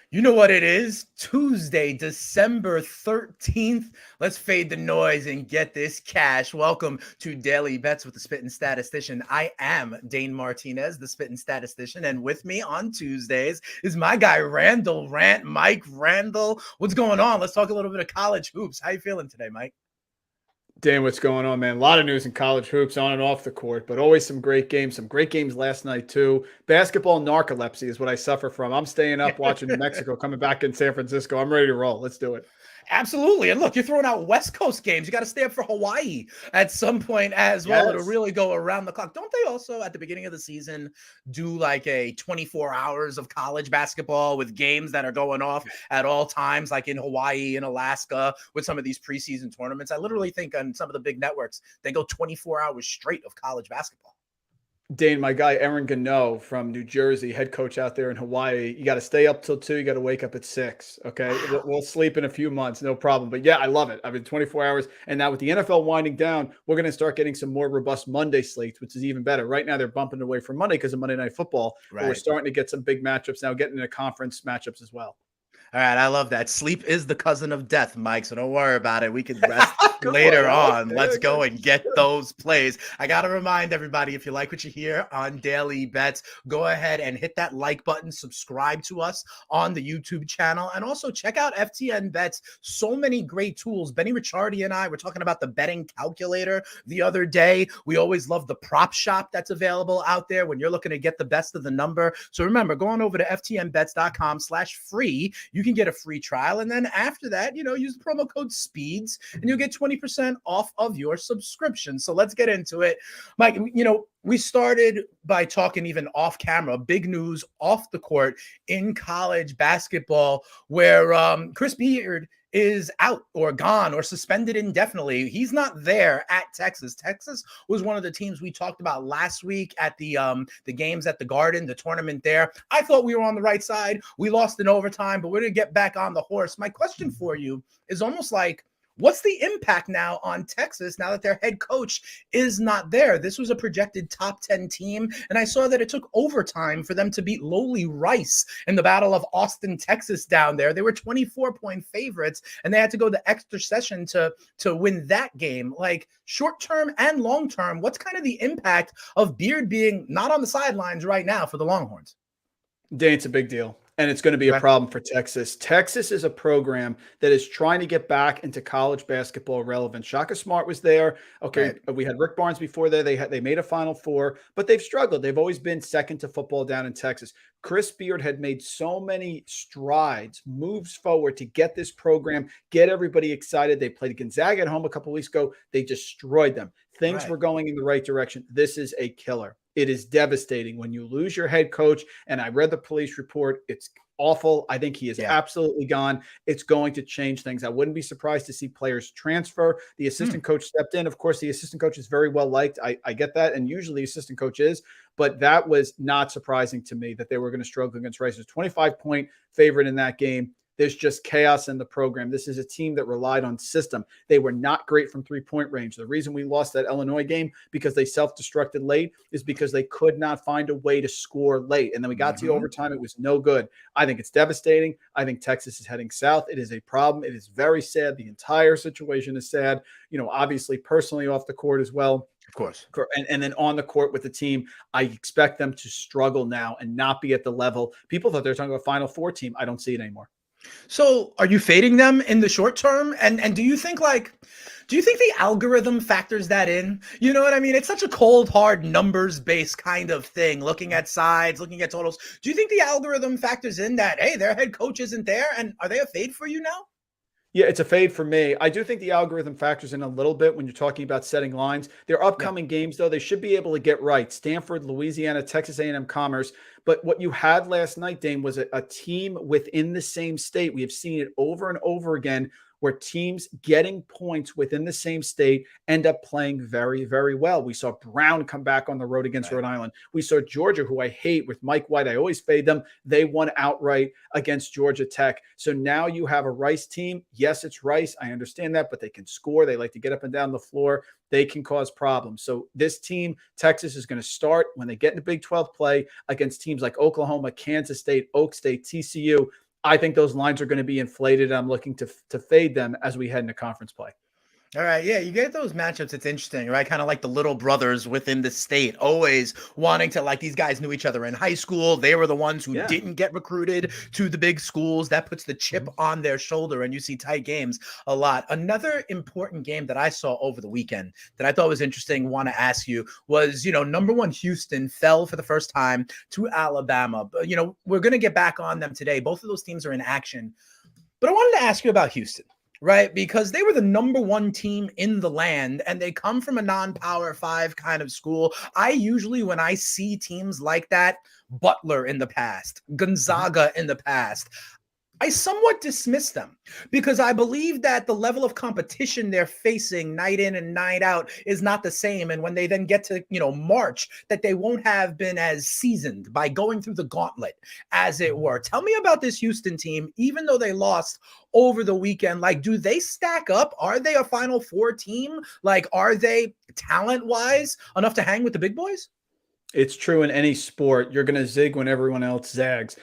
You know what it is? Tuesday, December 13th. Let's fade the noise and get this cash. Welcome to Daily Bets with the Spittin Statistician. I am Dane Martinez, the Spittin Statistician, and with me on Tuesdays is my guy Randle, Mike Randle. What's going on? Let's talk a little bit of college hoops. How you feeling today, Mike? Dan, what's going on, man? A lot of news in college hoops on and off the court, but always some great games. Some great games last night, too. Basketball narcolepsy is what I suffer from. I'm staying up watching New Mexico coming back in San Francisco. I'm ready to roll. Let's do it. Absolutely. And look, you're throwing out West Coast games. You got to stay up for Hawaii at some point as well. It'll really go around the clock. Don't they also, at the beginning of the season, do like a 24 hours of college basketball with games that are going off at all times, like in Hawaii and Alaska with some of these preseason tournaments? I literally think on some of the big networks, they go 24 hours straight of college basketball. Dane, my guy Aaron Gano from New Jersey, head coach out there in Hawaii. You got to stay up till 2. You got to wake up at 6. Okay, wow. We'll sleep in a few months, no problem. But yeah, I love it. I've been 24 hours, and now with the NFL winding down, we're going to start getting some more robust Monday slates, which is even better. Right now, they're bumping away from Monday because of Monday Night Football. Right. But we're starting to get some big matchups now, getting into conference matchups as well. All right, I love that. Sleep is the cousin of death, Mike, so don't worry about it. We can rest later on. Let's go and get those plays. I got to remind everybody, if you like what you hear on Daily Bets, go ahead and hit that like button, subscribe to us on the YouTube channel, and also check out FTN Bets. So many great tools. Benny Ricciardi and I were talking about the betting calculator the other day. We always love the prop shop that's available out there when you're looking to get the best of the number. So remember, going over to ftnbets.com/free, you can get a free trial. And then after that, use the promo code SPEEDS and you'll get 20% off of your subscription. So let's get into it. Mike, we started by talking even off camera, big news off the court in college basketball where Chris Beard is out or gone or suspended indefinitely. He's not there at Texas. Texas was one of the teams we talked about last week at the games at the Garden, the tournament there. I thought we were on the right side. We lost in overtime, but we're going to get back on the horse. My question for you is almost like, what's the impact now on Texas now that their head coach is not there? This was a projected top 10 team, and I saw that it took overtime for them to beat lowly Rice in the Battle of Austin, Texas down there. They were 24-point favorites, and they had to go the extra session to win that game. Like, short-term and long-term, what's kind of the impact of Beard being not on the sidelines right now for the Longhorns? Dan, it's a big deal. And it's going to be a problem for Texas. Texas is a program that is trying to get back into college basketball relevance. Shaka Smart was there. Okay, we had Rick Barnes before there. They made a Final Four, but they've struggled. They've always been second to football down in Texas. Chris Beard had made so many strides, moves forward to get this program, get everybody excited. They played Gonzaga at home a couple of weeks ago. They destroyed them. Things were going in the right direction. This is a killer. It is devastating when you lose your head coach. And I read the police report. It's awful. I think he is absolutely gone. It's going to change things. I wouldn't be surprised to see players transfer. The assistant coach stepped in. Of course, the assistant coach is very well liked. I get that. And usually the assistant coach is. But that was not surprising to me that they were going to struggle against Rice. It was 25-point favorite in that game. There's just chaos in the program. This is a team that relied on system. They were not great from three-point range. The reason we lost that Illinois game because they self-destructed late is because they could not find a way to score late. And then we got to overtime. It was no good. I think it's devastating. I think Texas is heading south. It is a problem. It is very sad. The entire situation is sad. Obviously personally off the court as well. Of course. And then on the court with the team, I expect them to struggle now and not be at the level. People thought they were talking about a Final Four team. I don't see it anymore. So are you fading them in the short term? And do you think the algorithm factors that in? You know what I mean? It's such a cold, hard, numbers-based kind of thing, looking at sides, looking at totals. Do you think the algorithm factors in that, hey, their head coach isn't there, and are they a fade for you now? Yeah, it's a fade for me. I do think the algorithm factors in a little bit when you're talking about setting lines. Their upcoming games, though, they should be able to get right. Stanford, Louisiana, Texas A&M Commerce. But what you had last night, Dane, was a team within the same state. We have seen it over and over again where teams getting points within the same state end up playing very, very well. We saw Brown come back on the road against Rhode Island. We saw Georgia, who I hate with Mike White. I always fade them. They won outright against Georgia Tech. So now you have a Rice team. Yes, it's Rice. I understand that, but they can score. They like to get up and down the floor. They can cause problems. So this team, Texas, is going to start when they get into Big 12 play against teams like Oklahoma, Kansas State, Oak State, TCU. I think those lines are going to be inflated. I'm looking to fade them as we head into conference play. All right, yeah, you get those matchups. It's interesting, right? Kind of like the little brothers within the state, always wanting to, like, these guys knew each other in high school. They were the ones who didn't get recruited to the big schools. That puts the chip on their shoulder, and you see tight games a lot. Another important game that I saw over the weekend that I thought was interesting, want to ask you, was, number one, Houston fell for the first time to Alabama. But, we're going to get back on them today. Both of those teams are in action. But I wanted to ask you about Houston. Right, because they were the number one team in the land, and they come from a non-power 5 kind of school. I usually, when I see teams like that, Butler in the past, Gonzaga in the past, I somewhat dismiss them because I believe that the level of competition they're facing night in and night out is not the same. And when they then get to, March, that they won't have been as seasoned by going through the gauntlet, as it were. Tell me about this Houston team, even though they lost over the weekend. Like, do they stack up? Are they a Final Four team? Like, are they talent-wise enough to hang with the big boys? It's true in any sport. You're going to zig when everyone else zags.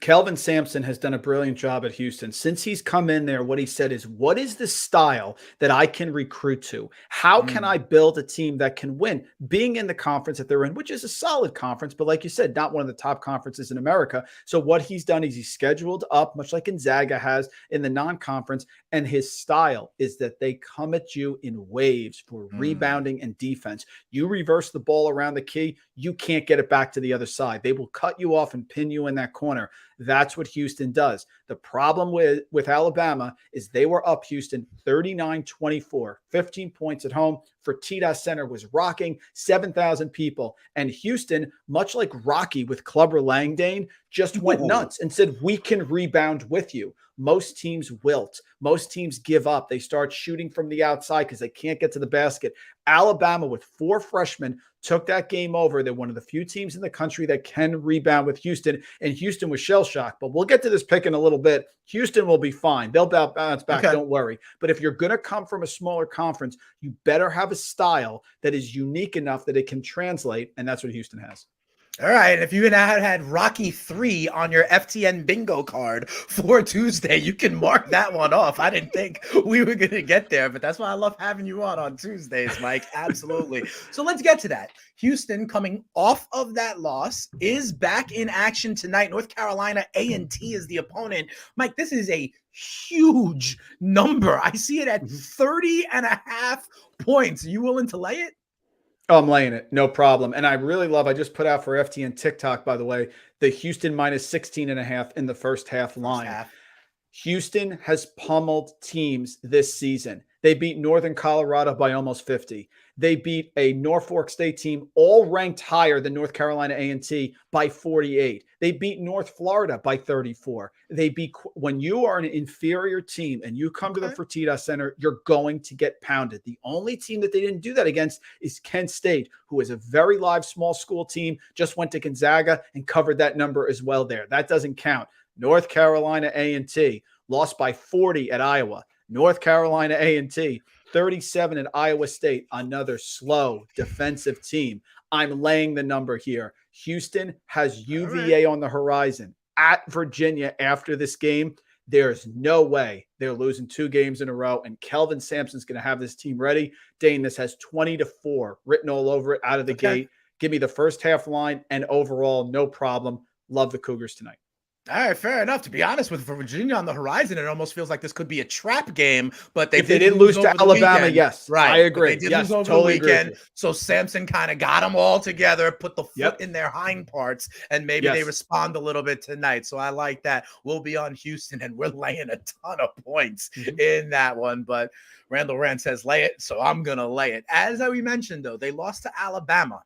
Kelvin Sampson has done a brilliant job at Houston. Since he's come in there, what he said is, what is the style that I can recruit to? How can I build a team that can win? Being in the conference that they're in, which is a solid conference, but like you said, not one of the top conferences in America. So what he's done is he's scheduled up, much like Gonzaga has in the non-conference, and his style is that they come at you in waves for rebounding and defense. You reverse the ball around the key, you can't get it back to the other side. They will cut you off and pin you in that corner. That's what Houston does. The problem with Alabama is they were up Houston 39-24, 15 points at home. Fertitta Center was rocking, 7,000 people. And Houston, much like Rocky with Clubber Langdane, just went nuts and said, we can rebound with you. Most teams wilt. Most teams give up. They start shooting from the outside because they can't get to the basket. Alabama, with 4 freshmen, took that game over. They're one of the few teams in the country that can rebound with Houston, and Houston was shell-shocked. But we'll get to this pick in a little bit. Houston will be fine. They'll bounce back, don't worry. But if you're going to come from a smaller conference, you better have a style that is unique enough that it can translate, and that's what Houston has. All right. If you had Rocky 3 on your FTN bingo card for Tuesday, you can mark that one off. I didn't think we were going to get there, but that's why I love having you on Tuesdays, Mike. Absolutely. So let's get to that. Houston, coming off of that loss, is back in action tonight. North Carolina A&T is the opponent. Mike, this is a huge number. I see it at 30.5 points. Are you willing to lay it? Oh, I'm laying it. No problem. And I really love, I just put out for FTN TikTok, by the way, the Houston minus 16.5 in the first half line. Houston has pummeled teams this season. They beat Northern Colorado by almost 50. They beat a Norfolk State team all ranked higher than North Carolina A&T by 48. They beat North Florida by 34. They beat, when you are an inferior team and you come to the Fertitta Center, you're going to get pounded. The only team that they didn't do that against is Kent State, who is a very live small school team, just went to Gonzaga and covered that number as well there. That doesn't count. North Carolina A&T lost by 40 at Iowa. North Carolina A&T 37 at Iowa State, another slow defensive team. I'm laying the number here. Houston has UVA on the horizon at Virginia after this game. There's no way they're losing 2 games in a row, and Kelvin Sampson's going to have this team ready. Dane, this has 20-4 written all over it out of the gate. Give me the first half line, and overall, no problem. Love the Cougars tonight. All right, fair enough. To be honest, with Virginia on the horizon, it almost feels like this could be a trap game. But if they didn't lose to Alabama, yes, right. I agree. They did lose over the weekend, so Sampson kind of got them all together, put the foot in their hind parts, and maybe they respond a little bit tonight. So I like that. We'll be on Houston, and we're laying a ton of points in that one. But Randle Rand says lay it, so I'm gonna lay it. As we mentioned, though, they lost to Alabama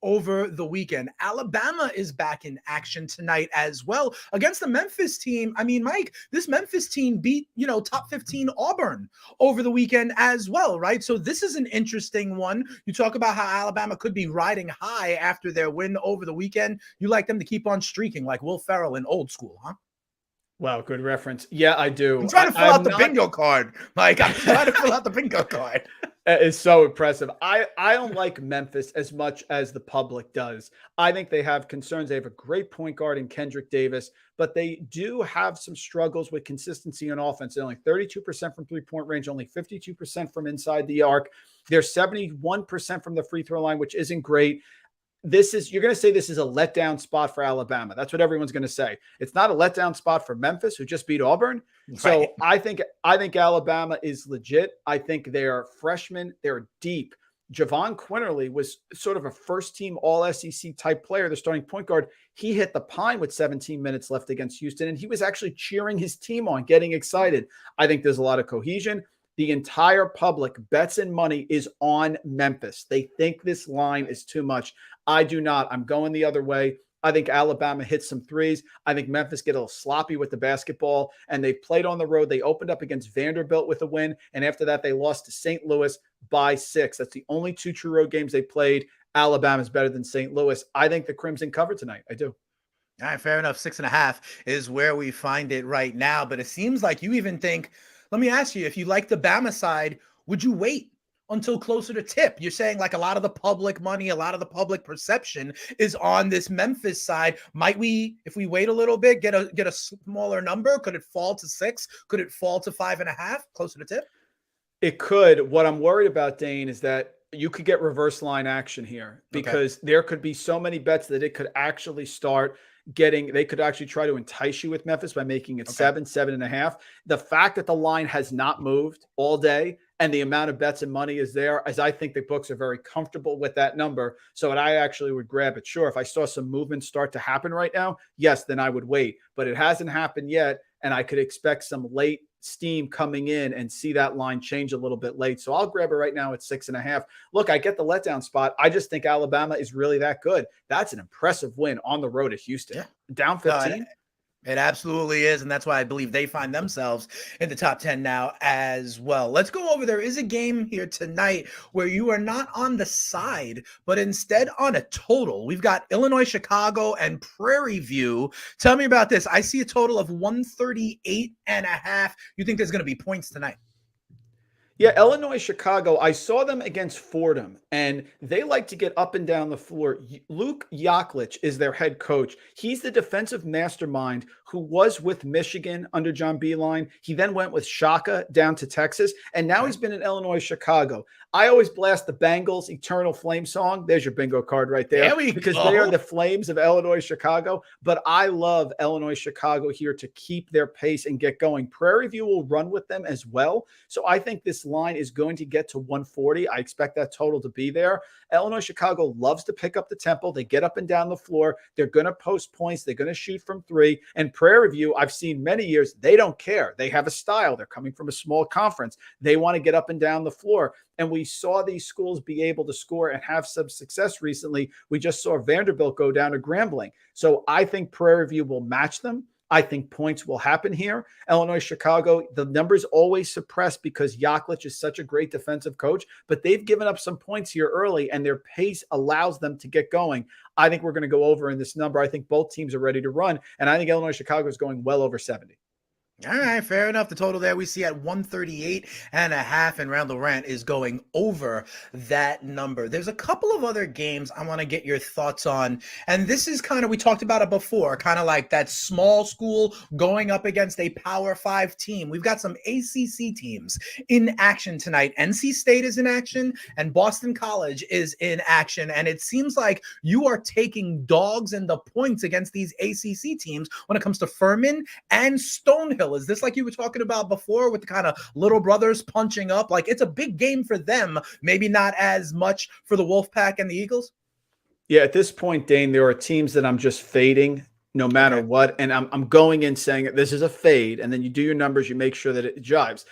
over the weekend. Alabama is back in action tonight as well against the Memphis team. I mean, Mike, this Memphis team beat, top 15 Auburn over the weekend as well, right? So this is an interesting one. You talk about how Alabama could be riding high after their win over the weekend. You like them to keep on streaking like Will Ferrell in Old School, huh? Wow, good reference. Yeah, I do. I'm trying to fill out the bingo card, Mike. I'm trying to fill out the bingo card. It's so impressive. I don't like Memphis as much as the public does. I think they have concerns. They have a great point guard in Kendrick Davis, but they do have some struggles with consistency on offense. They're only 32% from three-point range, only 52% from inside the arc. They're 71% from the free throw line, which isn't great. You're going to say this is a letdown spot for Alabama. That's what everyone's going to say. It's not a letdown spot for Memphis, who just beat Auburn. So Right. I think Alabama is legit. I think they're freshmen. They're deep. Javon Quinterly was sort of a first-team All-SEC type player, the starting point guard. He hit the pine with 17 minutes left against Houston, and he was actually cheering his team on, getting excited. I think there's a lot of cohesion. The entire public, bets and money, is on Memphis. They think this line is too much. I do not. I'm going the other way. I think Alabama hits some threes. I think Memphis get a little sloppy with the basketball, and they played on the road. They opened up against Vanderbilt with a win, and after that, they lost to St. Louis by 6. That's the only 2 true road games they played. Alabama's better than St. Louis. I think the Crimson cover tonight. I do. All right, fair enough. 6.5 is where we find it right now. But it seems like you even think, let me ask you, if you like the Bama side, would you wait until closer to tip? You're saying like a lot of the public money, a lot of the public perception is on this Memphis side. Might we, if we wait a little bit, get a smaller number? Could it fall to 6? Could it fall to 5.5 closer to tip? It could. What I'm worried about, Dane, is that you could get reverse line action here because there could be so many bets that it could actually start they could actually try to entice you with Memphis by making it 7.5. The fact that the line has not moved all day and the amount of bets and money is there, as I think the books are very comfortable with that number. So I actually would grab it. Sure, if I saw some movement start to happen right now, yes, then I would wait. But it hasn't happened yet, and I could expect some late steam coming in and see that line change a little bit late. So I'll grab it right now at 6.5. Look, I get the letdown spot. I just think Alabama is really that good. That's an impressive win on the road at Houston. Yeah. Down 15. It absolutely is, and that's why I believe they find themselves in the top 10 now as well. Let's go over. There is a game here tonight where you are not on the side, but instead on a total. We've got Illinois, Chicago, and Prairie View. Tell me about this. I see a total of 138.5. You think there's going to be points tonight? Yeah, Illinois, Chicago, I saw them against Fordham, and they like to get up and down the floor. Luke Yaklich is their head coach. He's the defensive mastermind who was with Michigan under John Beilein. He then went with Shaka down to Texas, and now he's been in Illinois, Chicago. I always blast the Bengals Eternal Flame song. There's your bingo card right there. Because they are the Flames of Illinois, Chicago. But I love Illinois, Chicago here to keep their pace and get going. Prairie View will run with them as well. So I think this line is going to get to 140. I expect that total to be there. Illinois, Chicago loves to pick up the tempo. They get up and down the floor. They're going to post points. They're going to shoot from 3. And Prairie View, I've seen many years, they don't care. They have a style. They're coming from a small conference. They want to get up and down the floor. And we saw these schools be able to score and have some success recently. We just saw Vanderbilt go down to Grambling. So I think Prairie View will match them. I think points will happen here. Illinois, Chicago, the numbers always suppressed because Yaklich is such a great defensive coach, but they've given up some points here early, and their pace allows them to get going. I think we're going to go over in this number. I think both teams are ready to run, and I think Illinois, Chicago is going well over 70. All right, fair enough. The total there we see at 138.5, and Randle Rant is going over that number. There's a couple of other games I want to get your thoughts on, and this is kind of, we talked about it before, kind of like that small school going up against a Power 5 team. We've got some ACC teams in action tonight. NC State is in action, and Boston College is in action, and it seems like you are taking dogs and the points against these ACC teams when it comes to Furman and Stonehill. Is this like you were talking about before with the kind of little brothers punching up? Like, it's a big game for them, maybe not as much for the Wolfpack and the Eagles? Yeah, at this point, Dane, there are teams that I'm just fading no matter what. And I'm going in saying this is a fade, and then you do your numbers, you make sure that it jives.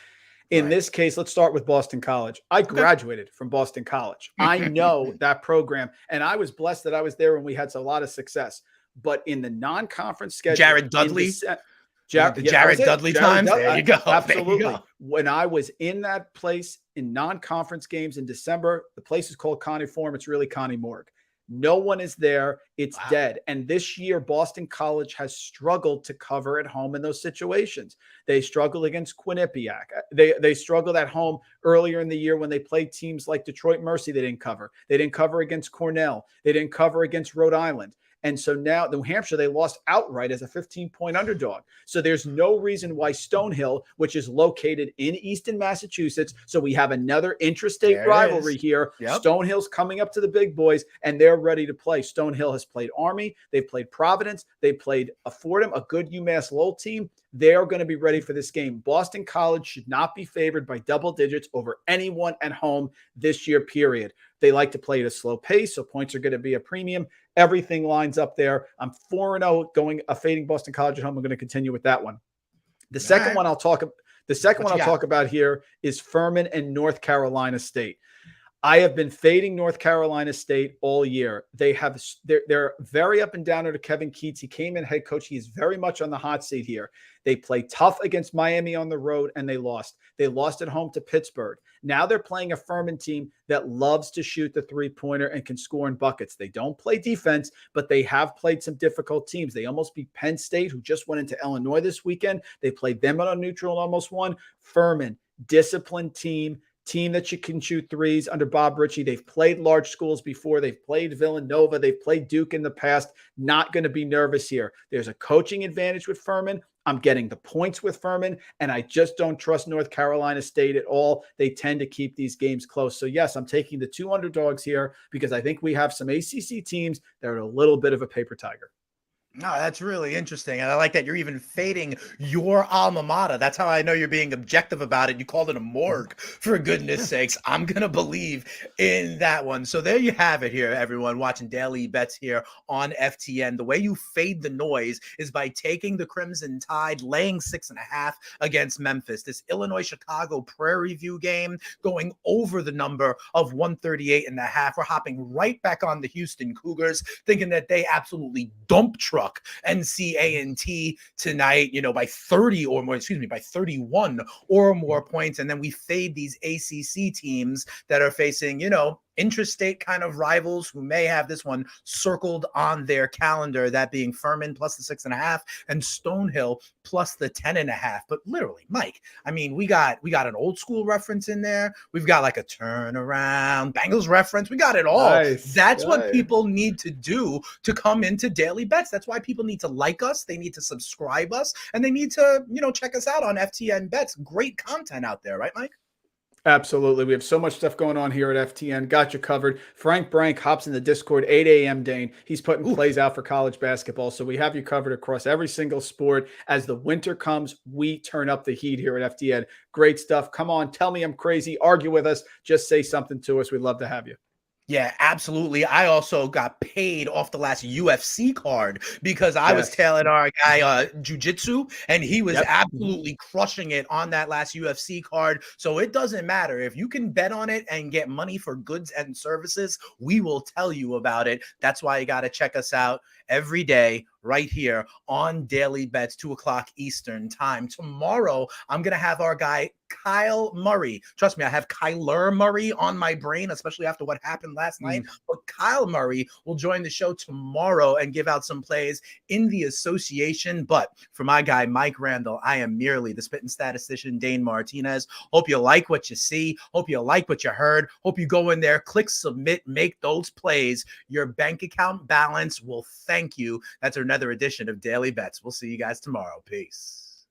In this case, let's start with Boston College. I graduated from Boston College. I know that program, and I was blessed that I was there when we had a lot of success. But in the non-conference schedule, Jared Dudley. Jared Dudley times. There you go. Absolutely. You go. When I was in that place in non-conference games in December, the place is called Connie Forum. It's really Connie Morgue. No one is there. It's Wow. dead. And this year, Boston College has struggled to cover at home in those situations. They struggled against Quinnipiac. They struggled at home earlier in the year when they played teams like Detroit Mercy. They didn't cover. They didn't cover against Cornell. They didn't cover against Rhode Island. And so now New Hampshire, they lost outright as a 15-point underdog. So there's no reason why Stonehill, which is located in Easton, Massachusetts, so we have another intrastate rivalry here. Yep. Stonehill's coming up to the big boys, and they're ready to play. Stonehill has played Army. They've played Providence. They played Fordham, a good UMass Lowell team. They're going to be ready for this game. Boston College should not be favored by double digits over anyone at home this year, period. They like to play at a slow pace, so points are going to be a premium. Everything lines up there. I'm 4-0 going fading Boston College at home. I'm going to continue with that one. The second one I'll talk about here is Furman and North Carolina State. I have been fading North Carolina State all year. They're very up and down under Kevin Keatts. He came in head coach. He is very much on the hot seat here. They played tough against Miami on the road, and they lost. They lost at home to Pittsburgh. Now they're playing a Furman team that loves to shoot the three-pointer and can score in buckets. They don't play defense, but they have played some difficult teams. They almost beat Penn State, who just went into Illinois this weekend. They played them on a neutral and almost won. Furman, disciplined team that you can shoot threes under Bob Ritchie. They've played large schools before. They've played Villanova. They've played Duke in the past. Not going to be nervous here. There's a coaching advantage with Furman. I'm getting the points with Furman, and I just don't trust North Carolina State at all. They tend to keep these games close. So, yes, I'm taking the 2 underdogs here because I think we have some ACC teams that are a little bit of a paper tiger. No, that's really interesting. And I like that you're even fading your alma mater. That's how I know you're being objective about it. You called it a morgue, for goodness sakes. I'm going to believe in that one. So there you have it here, everyone, watching Daily Bets here on FTN. The way you fade the noise is by taking the Crimson Tide, laying 6.5 against Memphis. This Illinois-Chicago Prairie View game going over the number of 138.5. We're hopping right back on the Houston Cougars, thinking that they absolutely dump truck NCA&T tonight, by 31 or more points. And then we fade these ACC teams that are facing, intrastate kind of rivals who may have this one circled on their calendar, that being Furman plus the 6.5 and Stonehill plus the 10.5. But literally, Mike, I mean, we got an old school reference in there. We've got like a turnaround Bengals reference. We got it all. Nice. That's what people need to do to come into Daily Bets. That's why people need to like us. They need to subscribe us, and they need to, check us out on FTN Bets. Great content out there, right, Mike? Absolutely. We have so much stuff going on here at FTN. Got you covered. Frank Brank hops in the Discord, 8 a.m. Dane. He's putting plays out for college basketball. So we have you covered across every single sport. As the winter comes, we turn up the heat here at FTN. Great stuff. Come on, tell me I'm crazy. Argue with us. Just say something to us. We'd love to have you. Yeah, absolutely. I also got paid off the last UFC card because I was tailing our guy Jiu-Jitsu, and he was absolutely crushing it on that last UFC card. So it doesn't matter. If you can bet on it and get money for goods and services, we will tell you about it. That's why you got to check us out every day right here on Daily Bets, 2:00 Eastern time. Tomorrow, I'm going to have our guy Kyle Murray. Trust me, I have Kyler Murray on my brain, especially after what happened last night. But Kyle Murray will join the show tomorrow and give out some plays in the association. But for my guy, Mike Randle, I am merely the Spittin Statistician, Dane Martinez. Hope you like what you see. Hope you like what you heard. Hope you go in there, click submit, make those plays. Your bank account balance will thank you. That's another edition of Daily Bets. We'll see you guys tomorrow. Peace.